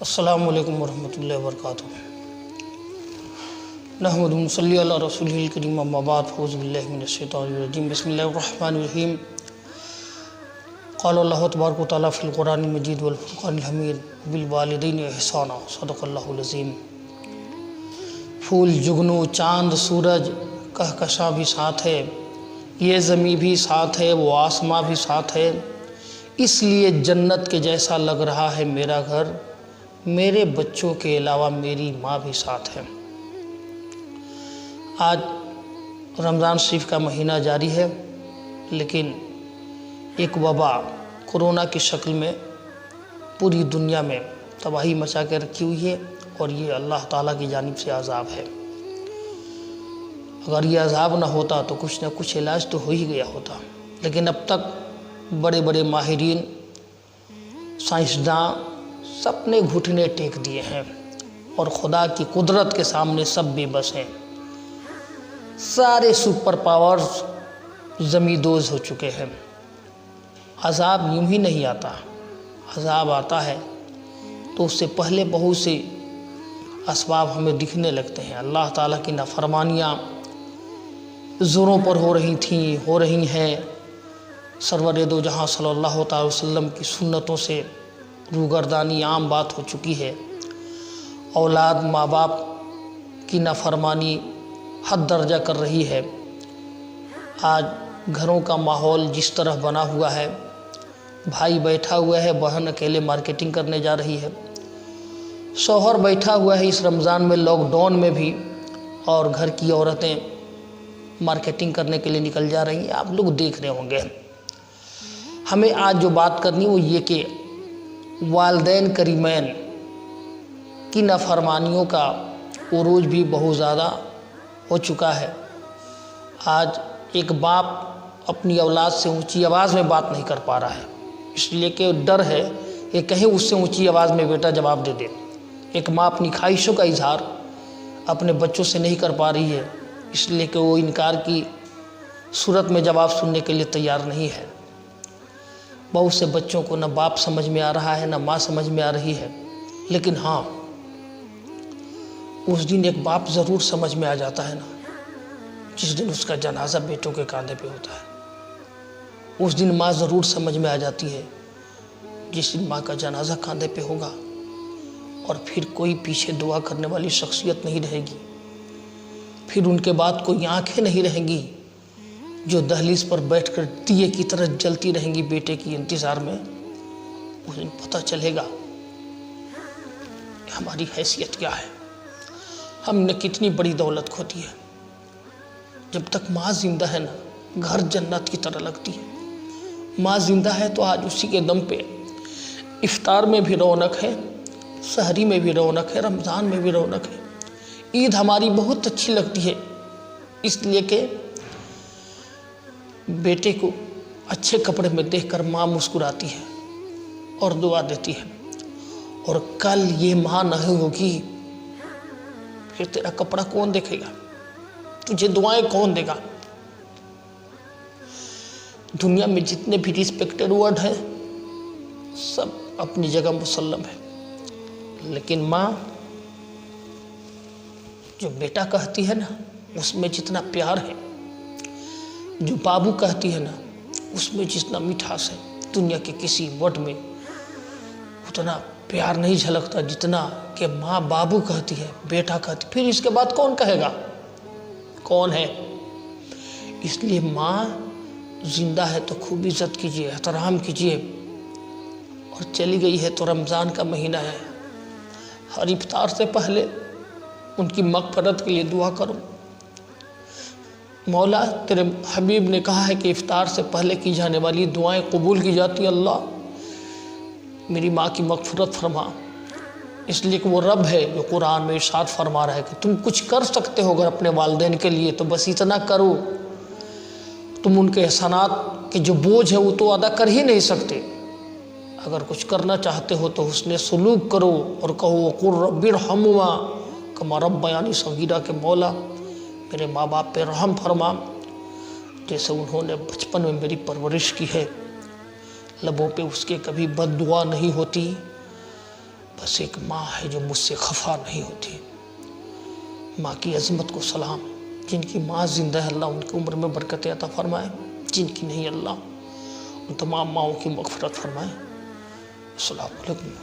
السلام علیکم ورحمۃ اللہ وبرکاتہ۔ نحمد صلی اللہ رسول الکریم اما بعد اعوذ باللہ من الشیطان الرجیم بسم اللہ الرحمن الرحیم۔ قال اللہ تبارک و تعالیٰ فی القرآن المجید والفرقان الحمید بالوالدین احسانا صدق اللہ العظیم۔ پھول جگنو چاند سورج کہکشاں بھی ساتھ ہے، یہ زمیں بھی ساتھ ہے، وہ آسماں بھی ساتھ ہے، اس لیے جنت کے جیسا لگ رہا ہے میرا گھر، میرے بچوں کے علاوہ میری ماں بھی ساتھ ہے۔ آج رمضان شریف کا مہینہ جاری ہے، لیکن ایک وبا کورونا کی شکل میں پوری دنیا میں تباہی مچا کے رکھی ہوئی ہے، اور یہ اللہ تعالیٰ کی جانب سے عذاب ہے۔ اگر یہ عذاب نہ ہوتا تو کچھ نہ کچھ علاج تو ہو ہی گیا ہوتا، لیکن اب تک بڑے بڑے ماہرین، سائنسداں سب نے گھٹنے ٹیک دیے ہیں، اور خدا کی قدرت کے سامنے سب بے بس ہیں۔ سارے سپر پاورز زمیندوز ہو چکے ہیں۔ عذاب یوں ہی نہیں آتا، عذاب آتا ہے تو اس سے پہلے بہت سے اسباب ہمیں دکھنے لگتے ہیں۔ اللہ تعالیٰ کی نافرمانیاں زوروں پر ہو رہی ہیں۔ سرور دو جہاں صلی اللہ تعالی وسلم کی سنتوں سے روگردانی عام بات ہو چکی ہے۔ اولاد ماں باپ کی نافرمانی حد درجہ کر رہی ہے۔ آج گھروں کا ماحول جس طرح بنا ہوا ہے، بھائی بیٹھا ہوا ہے، بہن اکیلے مارکیٹنگ کرنے جا رہی ہے، شوہر بیٹھا ہوا ہے اس رمضان میں لاک ڈاؤن میں بھی، اور گھر کی عورتیں مارکیٹنگ کرنے کے لیے نکل جا رہی ہیں۔ آپ لوگ دیکھ رہے ہوں گے۔ ہمیں آج جو بات کرنی وہ یہ کہ والدین کریمین کی نافرمانیوں کا عروج بھی بہت زیادہ ہو چکا ہے۔ آج ایک باپ اپنی اولاد سے اونچی آواز میں بات نہیں کر پا رہا ہے، اس لیے کہ ڈر ہے کہ کہیں اس سے اونچی آواز میں بیٹا جواب دے دے۔ ایک ماں اپنی خواہشوں کا اظہار اپنے بچوں سے نہیں کر پا رہی ہے، اس لیے کہ وہ انکار کی صورت میں جواب سننے کے لیے تیار نہیں ہے۔ بہت سے بچوں کو نہ باپ سمجھ میں آ رہا ہے، نہ ماں سمجھ میں آ رہی ہے، لیکن ہاں اس دن ایک باپ ضرور سمجھ میں آ جاتا ہے نا، جس دن اس کا جنازہ بیٹوں کے کاندھے پہ ہوتا ہے۔ اس دن ماں ضرور سمجھ میں آ جاتی ہے، جس دن ماں کا جنازہ کاندھے پہ ہوگا، اور پھر کوئی پیچھے دعا کرنے والی شخصیت نہیں رہے گی، پھر ان کے بعد کوئی آنکھیں نہیں رہیں گی جو دہلیز پر بیٹھ کر دیے کی طرح جلتی رہیں گی بیٹے کی انتظار میں۔ اس دن پتہ چلے گا کہ ہماری حیثیت کیا ہے، ہم نے کتنی بڑی دولت کھو دی ہے۔ جب تک ماں زندہ ہے نا، گھر جنت کی طرح لگتی ہے۔ ماں زندہ ہے تو آج اسی کے دم پہ افطار میں بھی رونق ہے، سحری میں بھی رونق ہے، رمضان میں بھی رونق ہے۔ عید ہماری بہت اچھی لگتی ہے، اس لیے کہ بیٹے کو اچھے کپڑے میں دیکھ کر ماں مسکراتی ہے اور دعا دیتی ہے، اور کل یہ ماں نہیں ہوگی پھر تیرا کپڑا کون دیکھے گا، تجھے دعائیں کون دے گا۔ دنیا میں جتنے بھی ریسپیکٹڈ ورڈ ہیں سب اپنی جگہ مسلم ہے، لیکن ماں جو بیٹا کہتی ہے نا اس میں جتنا پیار ہے، جو بابو کہتی ہے نا اس میں جتنا مٹھاس ہے، دنیا کے کسی ورڈ میں اتنا پیار نہیں جھلکتا جتنا کہ ماں بابو کہتی ہے، بیٹا کہتی، پھر اس کے بعد کون کہے گا، کون ہے۔ اس لیے ماں زندہ ہے تو خوب عزت کیجیے، احترام کیجیے، اور چلی گئی ہے تو رمضان کا مہینہ ہے، ہر افطار سے پہلے ان کی مغفرت کے لیے دعا کرو۔ مولا تیرے حبیب نے کہا ہے کہ افطار سے پہلے کی جانے والی دعائیں قبول کی جاتی، اللہ میری ماں کی مغفرت فرما، اس لیے کہ وہ رب ہے جو قرآن میں ارشاد فرما رہا ہے کہ تم کچھ کر سکتے ہو اگر اپنے والدین کے لیے تو بس اتنا کرو۔ تم ان کے احسانات کے جو بوجھ ہے وہ تو ادا کر ہی نہیں سکتے، اگر کچھ کرنا چاہتے ہو تو حسن سلوک کرو، اور کہو وقل رب ارحمہما کما ربیانی صغیرا، کہ مولا میرے ماں باپ پہ رحم فرما جیسے انہوں نے بچپن میں میری پرورش کی ہے۔ لبوں پہ اس کے کبھی بد دعا نہیں ہوتی، بس ایک ماں ہے جو مجھ سے خفا نہیں ہوتی۔ ماں کی عظمت کو سلام۔ جن کی ماں زندہ ہے اللہ ان کی عمر میں برکت عطا فرمائے، جن کی نہیں اللہ ان تمام ماؤں کی مغفرت فرمائے۔ السلام علیکم۔